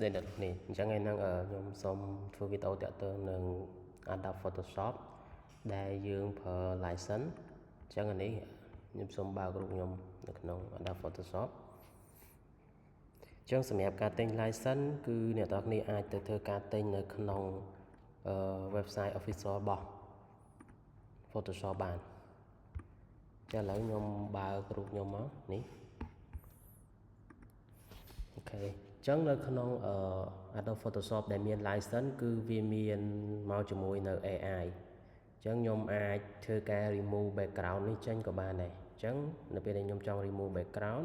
đây là này chẳng ngày năng ở nhóm xongធ្វើវីដេអូតាក់ទងនឹង Adobe Photoshop ដែលយើងប្រើ license ចឹងអានេះខ្ញុំសូមបើករូបខ្ញុំនៅក្នុង Adobe Photoshop ចឹងសម្រាប់ការទិញ license គឺអ្នកនរគ្នាអាចទៅធ្វើការទិញនៅក្នុង website official របស់ Photoshop បានចឹងឥឡូវខ្ញុំបើករូបខ្ញុំមកនេះអូខេចឹងនៅក្នុងAdobe Photoshop ដែលមាន license គឺវាមានមកជាមួយនៅ AI ចឹងខ្ញុំអាចធ្វើការ remove background នេះចេញក៏បានដែរចឹងនៅពេលដែលខ្ញុំចង់ remove background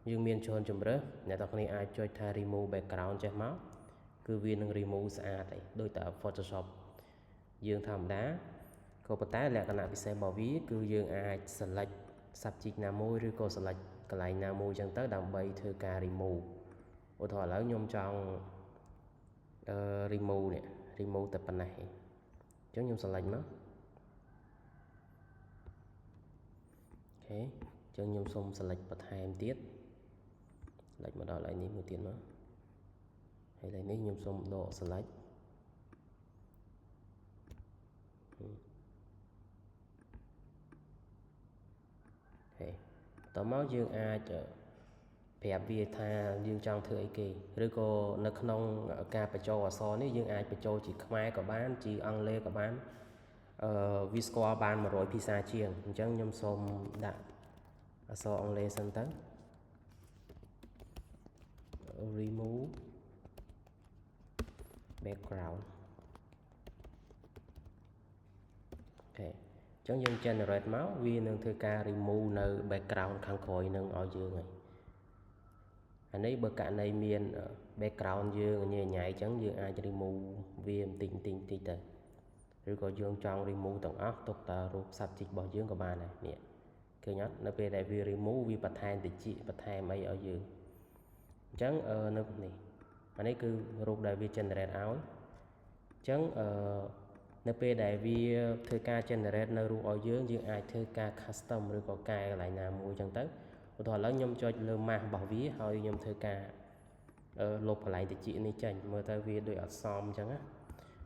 យើងមានច្រើនជម្រើសអ្នកនរគ្នាអាចចុចថា remove background ចេះមកគឺវានឹង remove ស្អាតឯងដូចតែ Photoshop យើងធម្មតាក៏ប៉ុន្តែលក្ខណៈពិសេសរបស់វាគឺយើងអាច select subject ណាមួយឬក៏ select កន្លែងណាមួយចឹងទៅដើម្បីធ្វើការ remove ឧទាហរណ៍ឥឡូវខ្ញុំចង់ remove នេះ remove តែប៉ុណ្ណេះអញ្ចឹងខ្ញុំ select មកអូខេអញ្ចឹងខ្ញុំសូម select បន្ថែមទៀត select មកដល់កន្លែងនេះមួយទៀតមកហើយកន្លែងនេះខ្ញុំសូមដក select ហេតមកយើងអាចប្រាប់វាថាយើងចង់ធ្វើអីគេឬក៏នៅក្នុងការបញ្ចូលអក្សរនេះយើងអាចបញ្ចូលជាខ្មែរក៏បានជាអង់គ្លេសក៏បានវាស្គាល់បាន100ភាសាជាងអញ្ចឹងខ្ញុំសូមដាក់អក្សរអង់គ្លេសសិនទៅ remove background អូខេអញ្ចឹងយើង generate មកវានឹងធ្វើការ remove នៅ background ខាងក្រោយនឹងឲ្យយើងហើយអានេះបើករណីមាន background យើងញ៉ៃញ៉ៃអញ្ចឹងយើងអាច remove វាបន្តិចទៅឬក៏យើងចង់ remove ទាំងអស់ទុកតែរូប subject របស់យើងក៏បានដែរនេះឃើញអត់នៅពេលដែលវា remove វាបន្ថែមតិចបន្ថែមអីឲ្យយើងអញ្ចឹងនៅនេះអានេះគឺរូបដែលវា generate ឲ្យអញ្ចឹងនៅពេលដែលវាធ្វើការ generate នៅរូបឲ្យយើងអាចធ្វើការ custom ឬក៏កែកន្លែងណាមួយអញ្ចឹងទៅឧទាហរណ៍ឥឡូវខ្ញុំចុចលើ mask របស់វាហើយខ្ញុំធ្វើការលុបកន្លែងតិចនេះចេញមើលទៅវាដូចអត់សមអញ្ចឹងណា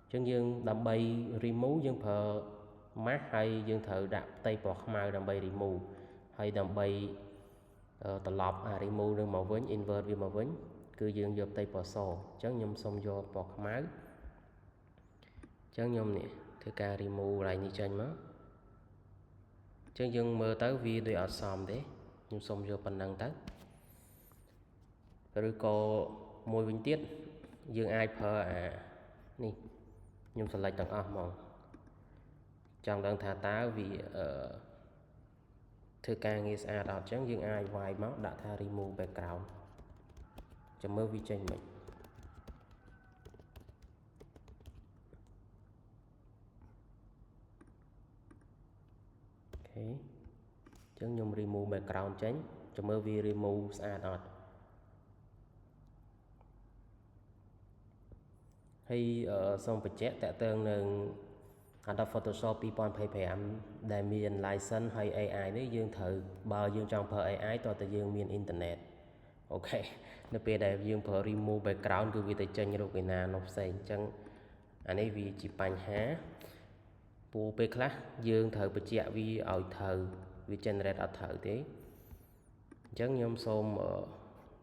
អញ្ចឹងយើងដើម្បី remove យើងប្រើ mask ហើយយើងត្រូវដាក់ផ្ទៃពណ៌ខ្មៅដើម្បី remove ហើយដើម្បីត្រឡប់remove នឹងមកវិញ invert វាមកវិញគឺយើងយកផ្ទៃពណ៌សអញ្ចឹងខ្ញុំសូមយកពណ៌ខ្មៅអញ្ចឹងខ្ញុំនេះធ្វើការ remove កន្លែងនេះចេញមកអញ្ចឹងយើងមើលទៅវាដូចអត់សមទេខ្ញុំសូមយកប៉ុណ្ណឹងទៅឬក៏មួយវិញទៀតយើងអាចប្រើនេះខ្ញុំ select ទាំងអស់ហ្មងចង់ដឹងថាតើវាធ្វើការងារស្អាតអត់អញ្ចឹងយើងអាចវាយមកដាក់ថា remove background ចាំមើលវាចេញមិនអូខេអញ្ចឹងខ្ញុំ remove background ចេញចាំមើលវា remove ស្អាតអត់ហើយសូមបញ្ជាក់តើតើនឹង Adobe Photoshop 2025ដែលមាន license ហើយ AI នេះយើងត្រូវបើយើងចង់ប្រើ AI តើតើយើងមានអ៊ីនធឺណិតអូខេនៅពេលដែលយើងប្រើ remove background គឺវាទៅចេញរូបឯណានោះផ្សេងអញ្ចឹងអានេះវាជាបញ្ហាពូពេលខ្លះយើងត្រូវបញ្ជាក់វាឲ្យត្រូវវា generate អត់ត្រូវទេអញ្ចឹងខ្ញុំសូម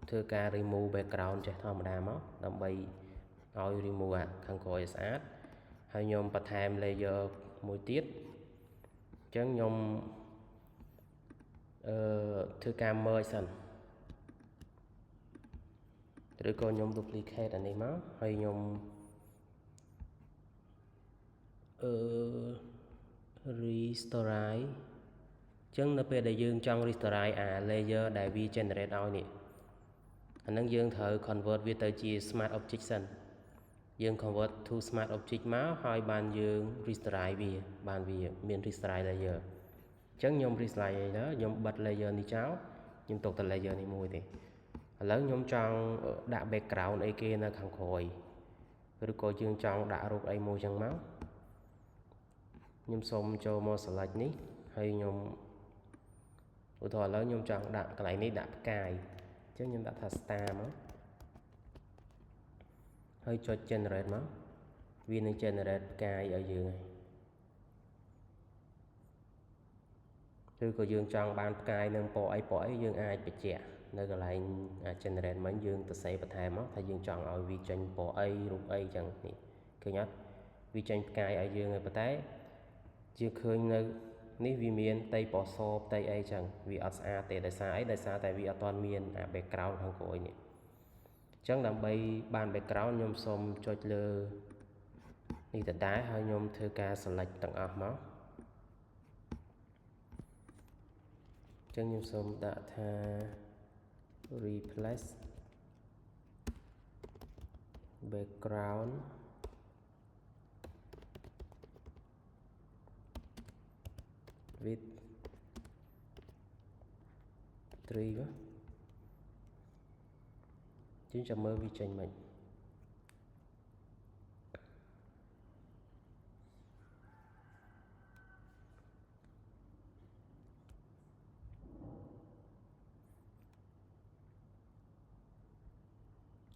ធ្វើការ remove background ចេះធម្មតាមកដើម្បីឲ្យ remove ខាងក្រោយឲ្យស្អាតហើយខ្ញុំបន្ថែម layer មួយទៀតអញ្ចឹងខ្ញុំធ្វើការ merge សិនឬក៏ខ្ញុំ duplicate អានេះមកហើយខ្ញុំrestore អញ្ចឹងនៅពេលដែលយើងចង់ restore layer ដែលវា generate ឲ្យនេះអានឹងយើងត្រូវ convert វាទៅជា smart object សិនយើង convert to smart object មកហើយបានយើង restore វាបានវាមាន restore layer អញ្ចឹងខ្ញុំ restore layer ខ្ញុំបិទ layer នេះចោលខ្ញុំទុកតែ layer នេះមួយទេឥឡូវខ្ញុំចង់ដាក់ background អីគេនៅខាងក្រោយឬក៏យើងចង់ដាក់រូបអីមួយចឹងមកខ្ញុំសូមចូលមក select នេះហើយខ្ញុំឧទាហរណ៍ឥឡូវខ្ញុំចង់ដាក់កន្លែងនេះដាក់ផ្កាយអញ្ចឹងខ្ញុំដាក់ថា star មក hơi cho generate máu vì nó generate cái ở dưới này từ có dương trong ban cái nâng bỏ ấy dương ai bị trẻ nơi cái lại generate mấy dương tự xây và thèm máu thay dương chọn ở vì tranh bỏ ấy rụp ấy chẳng thì cứ nhớ vì tranh cái ở dương này té chưa khơi nơi ní vì miền tây bỏ so tây ấy chẳng vì ở xa tây đại xa tại vì ở toàn miền background thằng cội này chẳng làm bay ban background nhôm xôm cho lơ đi từ đá hơi nhôm thư ca select tầng áp máu chẳng nhôm xôm đã tha replace background with tree chứ cho mơ vi tranh mình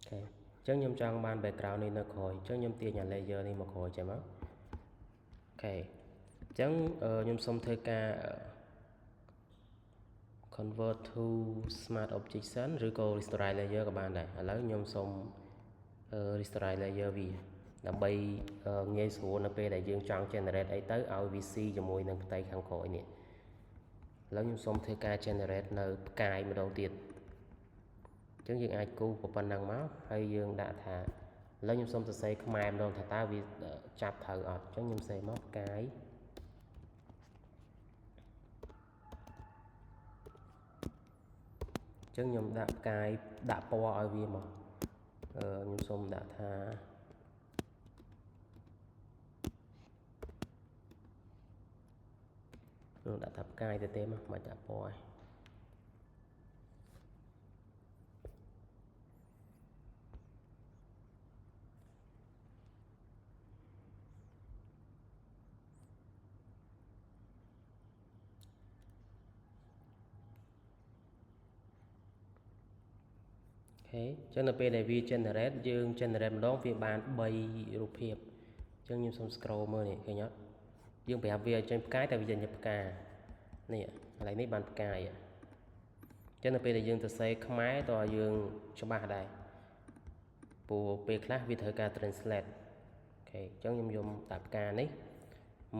okay. Chẳng nhôm trang ban background này nó khỏi chẳng nhôm tiền nhà layer này mà khỏi chạy mất ok chẳng nhôm xong thời ca convert to smart objection rồi cô restore layer các bạn này lấy nhôm xong restore layer vì làm bay nghe số nó pe đại dương trang generate ấy tới RVC cho môi nâng tay khăn khỏi nè lấy nhôm xong thời ca generate nơi cài mà đầu tiên chứng dương ai cu của phần năng máu hay dương đã thả lấy nhôm xong từ xây không ai đâu thả ta vì chạp thở ọt chứng nhôm xây móc cái chứng nhôm đã cái đã po ở vì mà nhôm xong đã thả đã thập cài từ tên mà đã po thế cho nên bây giờ generate dương generate một đống phiên bản bayรูปភាពចឹងខ្ញុំសូម scroll មើលនេះឃើញអត់យើងប្រាប់វាចេញផ្កាយតែវាចេញផ្កានេះកន្លែងនេះបានផ្កាយចឹងនៅពេលដែលយើងទៅសេខ្មែរតើយើងច្បាស់ដែរព្រោះពេលខ្លះវាត្រូវការ translate អូខេចឹងខ្ញុំយកតាផ្កានេះ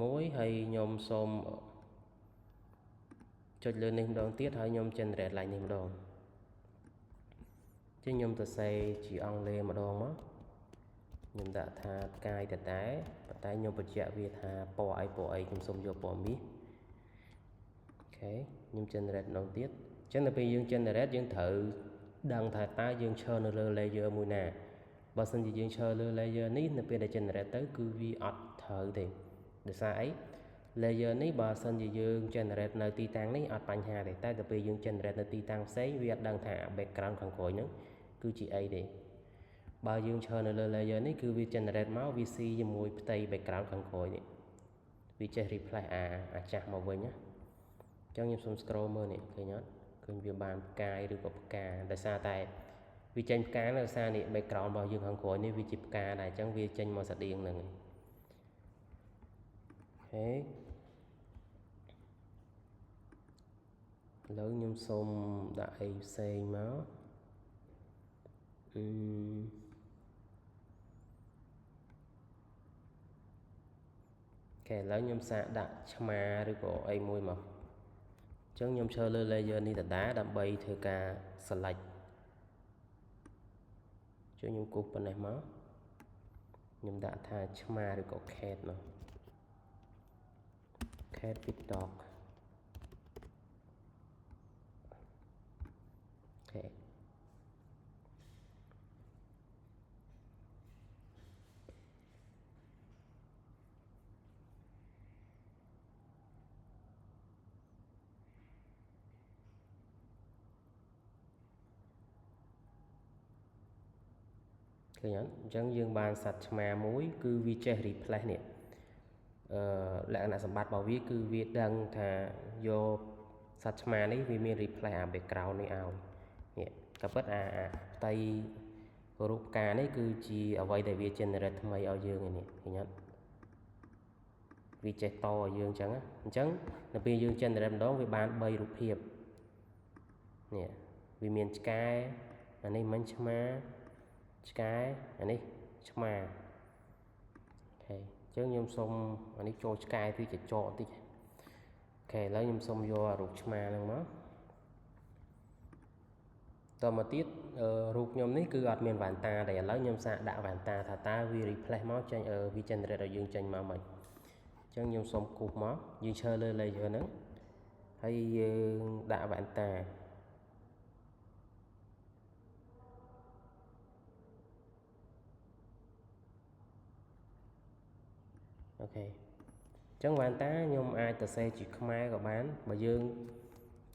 មួយហើយខ្ញុំសូមចុចលើនេះម្ដងទៀតហើយខ្ញុំ generate ឡើងនេះម្ដងchứ nhôm từ xây chỉ ông lên mà đâu mất nhôm đã tha cài tại nhôm bật chạm về tha bỏ ấy nhôm xong vô bỏ mít ok nhôm generate đầu tiết chắc là bây giờ generate dương thử đăng thả ta dương chơi nó layer mùi nè bao giờ dương chơi layer ní là bây giờ generate tới cứ vi ọt thử thì được sao ấy layer ní bao giờ dương generate nơi ti tăng ní ọt bánh hà để ta từ bây giờ generate nơi ti tăng xây việc đăng thả background khẳng khối nữa cứ chỉ ấy để bao dương chơi nó layer này cứ vi generate máu VC với mùi tây background khăn khối này vi chơi replay chặt màu với nhá trong nhịp xong scroll mơ này cái nhớ cứ việc bàn cài được có cà tại sao tại vì tranh cá là sao này background bao dương khăn khối này vi chip cà này chẳng vi tranh màu sạch điện này thế lớn nhôm xong đại xây máu kẻ lấy nhôm xạ đặt chma rồi có ai môi mà chẳng nhôm chơi lơ layer đi đá đâm bay theo cả select cho nhôm cục bên này máu nhôm đã tha chma rồi có cat mà cat with dog ok chẳng dương bàn sạch mà mối cứ vi chơi replay nè lại là sản bát bảo viết cứ viết đăng thà vô sạch mà đấy vì mình replay background này ao nè các bất tây រូបការនេះគឺជាអ្វីដែលវា generate ថ្មីឲ្យយើងឯនេះឃើញអត់វាចេះតឲ្យយើងអញ្ចឹងនៅពេលយើង generate ម្ដងវាបាន3រូបភាពនេះវាមានឆ្កែអានេះមិញឆ្មាឆ្កែអានេះឆ្មាអូខេអញ្ចឹងខ្ញុំសុំអានេះចូលឆ្កែវាចចកតិចអូខេឥឡូវខ្ញុំសុំយករូបឆ្មាហ្នឹងមកតមកទៀតរូបខ្ញុំនេះគឺអត់មានវ៉ាន់តាតែឥឡូវខ្ញុំសាកដាក់វ៉ាន់តាថាតើវា replace មកចេញវា generate ឲ្យយើងចេញមកមិនអញ្ចឹងខ្ញុំសុំគូសមកយើងឈើលើ layer ហ្នឹងហើយយើងដាក់វ៉ាន់តាអូខេអញ្ចឹងវ៉ាន់តាខ្ញុំអាចទៅសេជាខ្មែរក៏បានបើយើង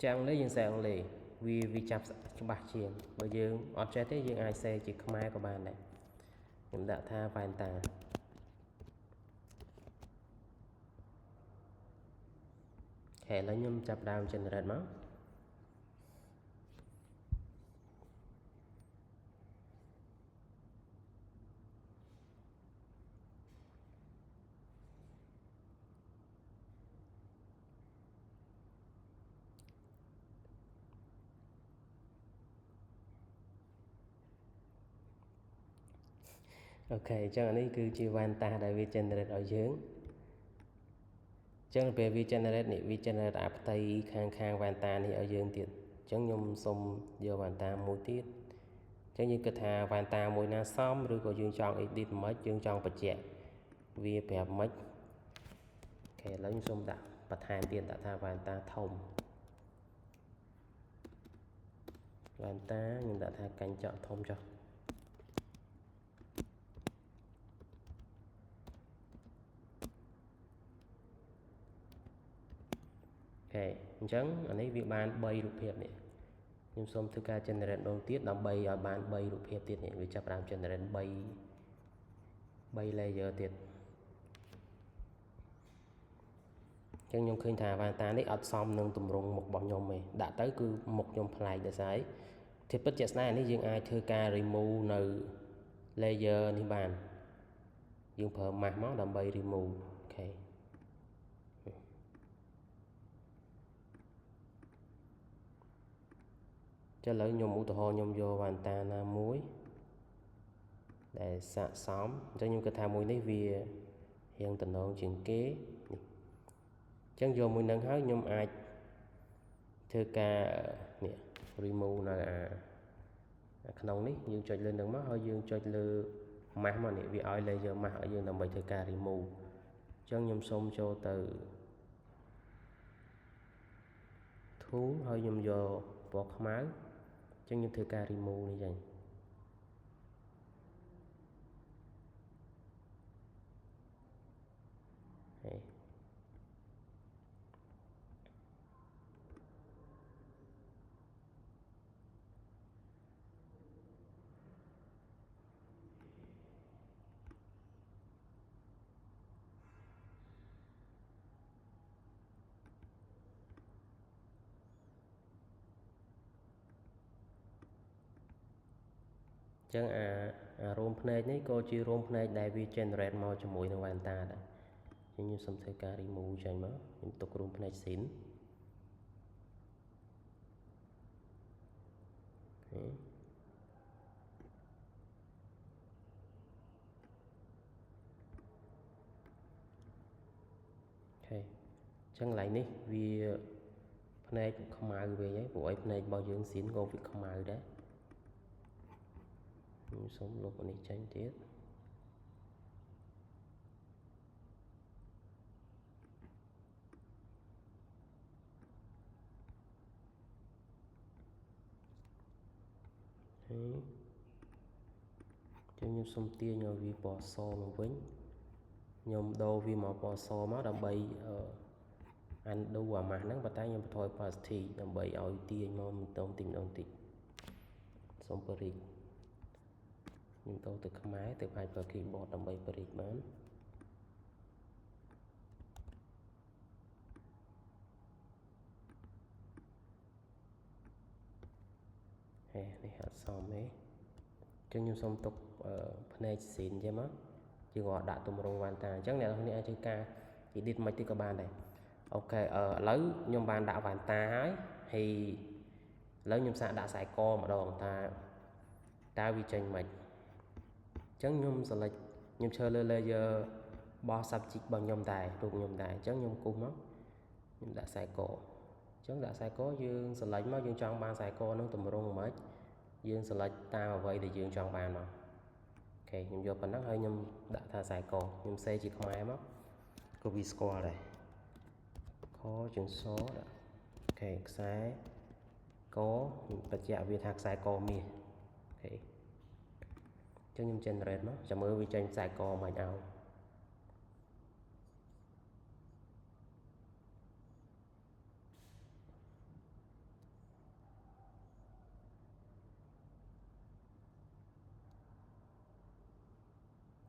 ចាំងលេយើងសេអង់គ្លេសវាចាប់ច្បាស់ជាងបើយើងអត់ចេះទេយើងអាចសេជាខ្មែរក៏បានដែរខ្ញុំដាក់ថាវ៉ាន់តាហេឥឡូវខ្ញុំចាប់ដើម generate មកអូខេអញ្ចឹងអានេះគឺជាវ៉ាន់តាដែលវា generate ឲ្យយើងអញ្ចឹងពេលវា generate នេះវា generate អាផ្ទៃខាងវ៉ាន់តានេះឲ្យយើងទៀតអញ្ចឹងខ្ញុំសុំយកវ៉ាន់តាមួយទៀតអញ្ចឹងយើងគិតថាវ៉ាន់តាមួយណាសមឬក៏យើងចង់ edit មិនយើងចង់បញ្ជាក់វាប្រាប់មិនអូខេឥឡូវខ្ញុំសុំដាក់បន្ថែមទៀតដាក់ថាវ៉ាន់តាធំវ៉ាន់តាខ្ញុំដាក់ថាកញ្ចក់ធំចុះអញ្ចឹងអានេះវាបាន3រូបភាពនេះខ្ញុំសូមធ្វើការ generate ដងទៀតដើម្បីឲ្យបាន3រូបភាពទៀតនេះវាចាប់ផ្ដើម generate 3 layer ទៀតអញ្ចឹងខ្ញុំឃើញថាវ៉ាន់តានេះអត់សមនឹងទម្រង់មុខរបស់ខ្ញុំទេដាក់ទៅគឺមុខខ្ញុំប្លែកដោយសារទីពិតជាក់ស្ដែងនេះយើងអាចធ្វើការ remove នៅ layer នេះបានយើងប្រើ mask មកដើម្បី remove អូខេឥឡូវខ្ញុំឧទាហរណ៍ខ្ញុំយកវ៉ាន់តាណាមួយដែលស័ក្តិសមអញ្ចឹងខ្ញុំគិតថាមួយនេះវារៀងតំណងជាងគេនេះអញ្ចឹងយកមួយនឹងហើយខ្ញុំអាចធ្វើការនេះ remove នៅក្នុងនេះយើងចុចលើនឹងមកហើយយើងចុចលើ mask មកនេះវាឲ្យ layer mask ឲ្យយើងដើម្បីធ្វើការ remove អញ្ចឹងខ្ញុំសូមចូលទៅ tool ហើយខ្ញុំយកពណ៌ខ្មៅអញ្ចឹងខ្ញុំធ្វើការ remove នេះចឹងចឹងអារោមភ្នែកនេះក៏ជារោមភ្នែកដែលវា generate មកជាមួយនឹងវ៉ាន់តាដែរអញ្ចឹងខ្ញុំសូមធ្វើការ remove ចេញមកខ្ញុំទុករោមភ្នែកស៊ីនអូខេអញ្ចឹងកន្លែងនេះវាភ្នែកខ្មៅវិញហើយព្រោះឲ្យភ្នែករបស់យើងស៊ីនក៏វាខ្មៅដែរខ្ញុំសូមលុបអានេះចេញទៀតហើយចឹងខ្ញុំសូមទាញឲ្យវាពណ៌សមកវិញខ្ញុំដូរវាមកពណ៌សមកដើម្បីundo អាម៉ាស់ហ្នឹងប៉ុន្តែខ្ញុំបន្ថយ opacity ដើម្បីឲ្យទាញមកម្ដងតិចសូមបរិចខ្ញុំដូរទៅខ្មែរទៅអាចប្រើ keyboard ដើម្បីបរិចបាននេះអត់សមទេ ចឹងខ្ញុំសូមទុកផ្នែកស៊ីនចេះមកយើងក៏ដាក់ទម្រង់វ៉ាន់តាអញ្ចឹងអ្នកនរគ្នាអាចធ្វើការ edit មិនទៀតក៏បានដែរអូខេឥឡូវខ្ញុំបានដាក់វ៉ាន់តាហើយឥឡូវខ្ញុំសាកដាក់ខ្សែកម្ដងតើវាចេញមិនអញ្ចឹងខ្ញុំ select ខ្ញុំឈើលើ layer របស់ subject របស់ខ្ញុំដែររូបខ្ញុំដែរអញ្ចឹងខ្ញុំគូសមកខ្ញុំដាក់ខ្សែកអញ្ចឹងដាក់ខ្សែកយើង select មកយើងចង់បានខ្សែកនឹងទម្រង់មិនយើង select តាមអ្វីដែលយើងចង់បានមកអូខេខ្ញុំយកប៉ុណ្ណឹងហើយខ្ញុំដាក់ថាខ្សែកខ្ញុំ save ជាខ្មែរមកក៏វាស្គាល់ដែរខជើងសដាក់អូខេខ្សែកបញ្ជាក់វាថាខ្សែកមាសអូខេអញ្ចឹងខ្ញុំ generate មកចាំមើលវាចេញខ្សែកមិនឲ្យអូ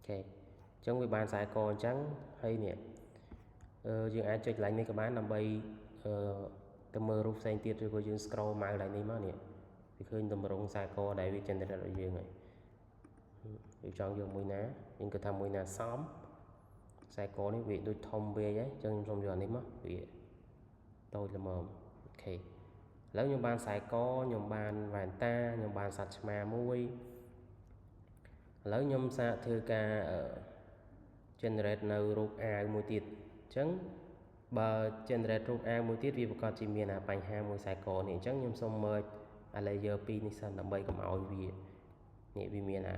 ខេអញ្ចឹងវាបានខ្សែកអញ្ចឹងហើយនេះយើងអាចចុច line នេះក៏បានដើម្បីទៅមើលរូបផ្សេងទៀតឬក៏យើង scroll មក line នេះមកនេះវាឃើញទម្រង់ខ្សែកដែលវា generate ឲ្យយើងហើយយើងចង់យកមួយណាយើងគិតថាមួយណាសមខ្សែកនេះវាដូចធំពេកហើយអញ្ចឹងខ្ញុំសូមយកអានេះមកវាតូចល្មមអូខេឥឡូវខ្ញុំបានខ្សែកខ្ញុំបានវ៉ែនតាខ្ញុំបានសត្វឆ្មាមួយឥឡូវខ្ញុំសាកធ្វើការ generate នៅរូបអាវមួយទៀតអញ្ចឹងបើ generate រូបអាវមួយទៀតវាប្រកាសជាមានបញ្ហាមួយខ្សែកនេះអញ្ចឹងខ្ញុំសូម merge layer 2នេះសិនដើម្បីកុំឲ្យវាមានអា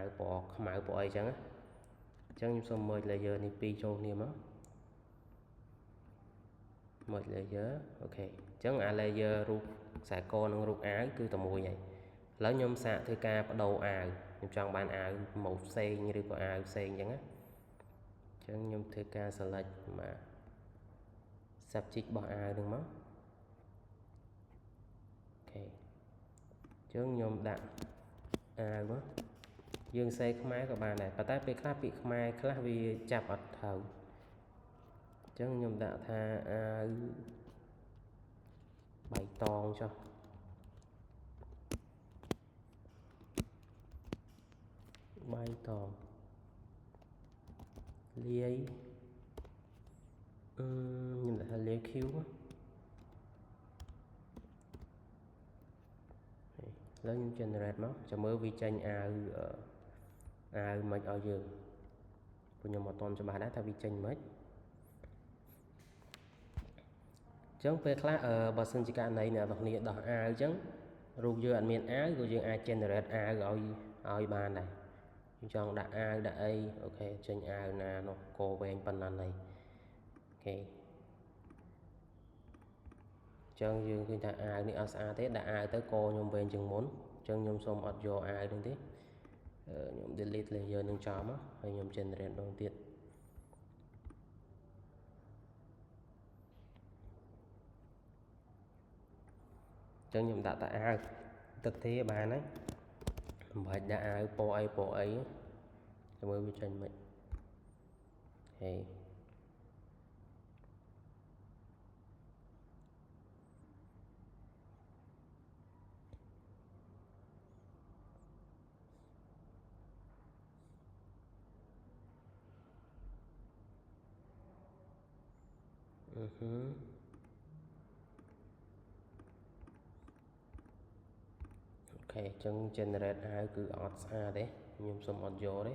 វពណ៌ខ្មៅពណ៌អីចឹងណាអញ្ចឹងខ្ញុំសូម merge layer នេះពីរចូលគ្នាមក merge layer អូខេអញ្ចឹងអា layer រូបខ្សែកនិងរូបអាវគឺតែមួយហើយឥឡូវខ្ញុំសាកធ្វើការបដូរអាវខ្ញុំចង់បានអាវម៉ូដផ្សេងឬក៏អាវផ្សេងអញ្ចឹងណាអញ្ចឹងខ្ញុំធ្វើការ select មក subject របស់អាវនឹងមកអូខេអញ្ចឹងខ្ញុំដាក់អាវមកយើងសេខ្មែរក៏បានដែរប៉ុន្តែពេលខ្លះពាក្យខ្មែរខ្លះវាចាប់អត់ត្រូវអញ្ចឹងខ្ញុំដាក់ថាអាវបៃតងចុះបៃតងលាយខ្ញុំដាក់ថាលាយ Q ឥឡូវខ្ញុំ generate មកចាំមើលវាចេញអាវមិនឲ្យយើងព្រោះខ្ញុំអត់ទាន់ច្បាស់ដែរថាវាចេញមិនអញ្ចឹងពេលខ្លះបើសិនជាករណីអ្នកនរគ្នាដោះអាវអញ្ចឹងរូបយើងអត់មានអាវក៏យើងអាច generate អាវឲ្យបានដែរខ្ញុំចង់ដាក់អាវដាក់អីអូខេចេញអាវណានោះកវែងប៉ុណ្ណាហើយអូខេអញ្ចឹងយើងឃើញថាអាវនេះអត់ស្អាតទេដាក់អាវទៅកខ្ញុំវែងជាងមុនអញ្ចឹងខ្ញុំសូមអត់យកអាវនឹងទេខ្ញុំ delete layer នឹងចោលមកហើយខ្ញុំ generate ដងទៀតអញ្ចឹងខ្ញុំដាក់តែអាវទឹកទេបានហើយមិនបាច់ដាក់អាវពណ៌អីចាំមើលវាចេញមិនហេអូខេអញ្ចឹង generate អាវគឺអត់ស្អាតទេខ្ញុំសូមអត់យកទេ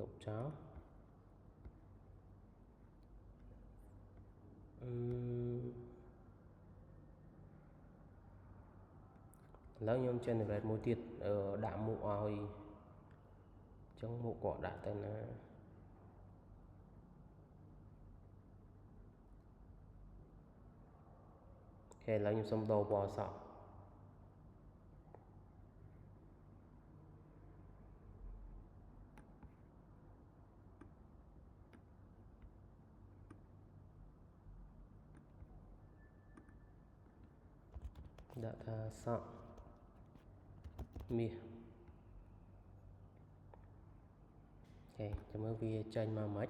លុបចោលឥឡូវខ្ញុំ generate មួយទៀតដាក់មុខឲ្យអញ្ចឹងមុខគាត់ដាក់ទៅណាអូខេឥឡូវខ្ញុំសុំដូរពណ៌សក់ដាក់ថាសក់មាសអូខេចាំមើលវាចេញមកមិន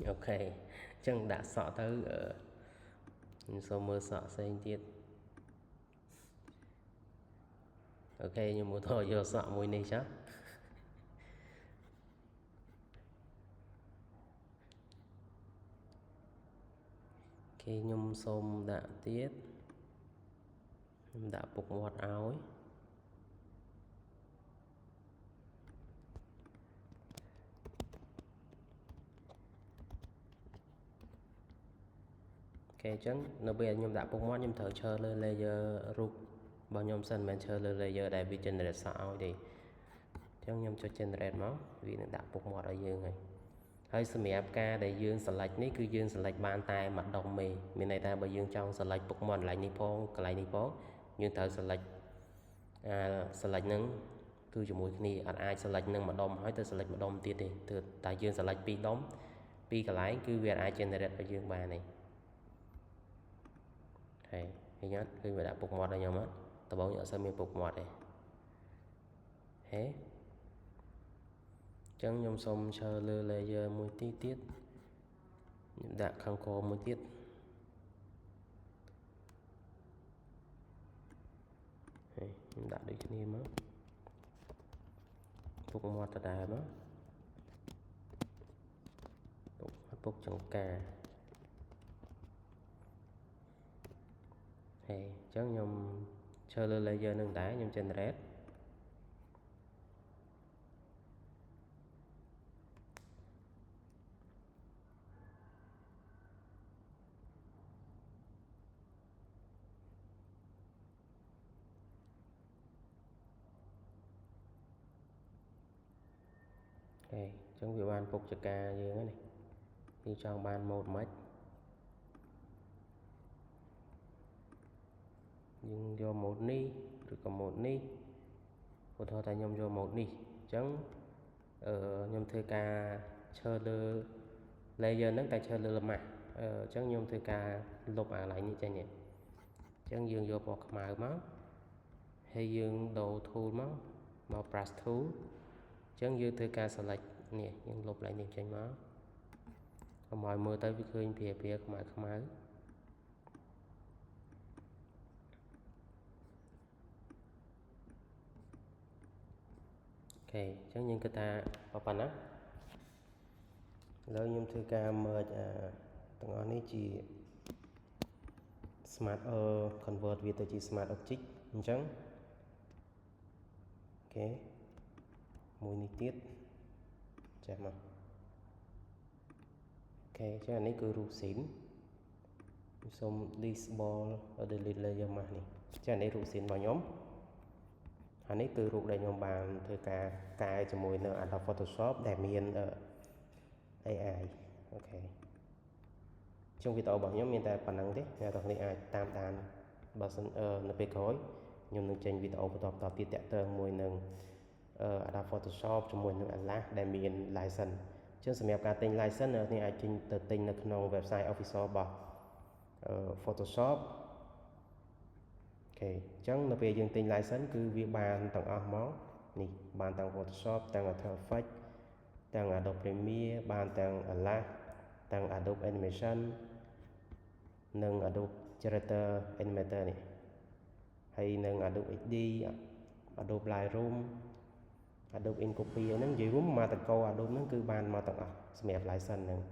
ok chẳng đã sọ tới số mưa sọ xanh tiết ok nhưng mà thôi vô sọ mùi này chắc khi nhung xôm đã tiết đã bục ngọt áo ấy. Ok chẳng nó bây giờ nhung đã bục ngọt nhung thở chờ lên layer rụt bao nhung sân mình chờ lên layer đại vì generate sao thì chẳng nhung cho generate máu vì nó đã bục ngọt ở dương này hơi xem ép ca để dương select ní cứ dương select bàn tay mặt đồng mì mình này ta bởi dương trong select Pokemon lại ní phong cái lại ní phong nhưng thở select select nâng cứ cho mỗi khi ai select nâng mặt đồng hỏi tới select mặt đồng tiết đi từ tại dương select pi đóng pi cái lái cứ việc ai generate bởi dương bài này hay nhớ khi mà đã Pokemon ở nhau mất tao bảo nhớ xem mình Pokemon này thế chẳng nhom xong chờ lơ layer một tí tiết đã khăn co một tiết đã được cho nên mất phục một thật đà đó phục chẳng cà hay chẳng nhom chờ lơ layer nâng đá nhom trên red trong việc ban phục cho ca như thế này đi trong ban một mét nhưng do một ni rồi còn một ni của thôi ta nhom do một ni chẳng nhom thuê ca chơi lơ layer nâng tay chơi lơ mà chẳng nhom thuê ca lục lại như thế nhỉ chẳng dương vô bọc màu máu hay dương đồ thu máu màu brush thu chẳng dương thuê ca select nè nhưng lục lại niềm tranh máu còn mọi mưa tới với khơi phía không máu ok chẳng những cái ta vào phần á lâu nhưng thư ca mời từng ngón này chỉ smart convert về tới chỉ smart object chẳng ok mùi ní tiết chả mà ok cho này cứ rụt xỉn xong disable ở delete layer mà này cho này rụt xỉn vào nhóm anh ấy cứ rụt đây nhóm bàn thư ca cài cho mùi nữa Adobe Photoshop để miền AI ok trong video bảo nhóm miền tại phần năng thế nhà tập này ai tam đàn bảo sân nó bị khối nhưng nâng trên video tập tiết tẹt tường mùi nâng Adobe Photoshop cho mùi nâng Allah để miền license trên sản phẩm tên license thì ai trên từ tên làក្នុង website official bảo Photoshop ok chẳng là về dương tên license cứ việc bàn tầng ở máu nè bàn tầng Photoshop tầng ở Effect tầng Adobe Premiere bàn tầng Allah tầng Adobe Animation nâng Adobe Creator Animator này hay nâng Adobe XD Adobe Lightroom Adobe InCopy nó dưới rúm mà tầng câu Adobe nó cứ bàn mà tầng sản phẩm license nâng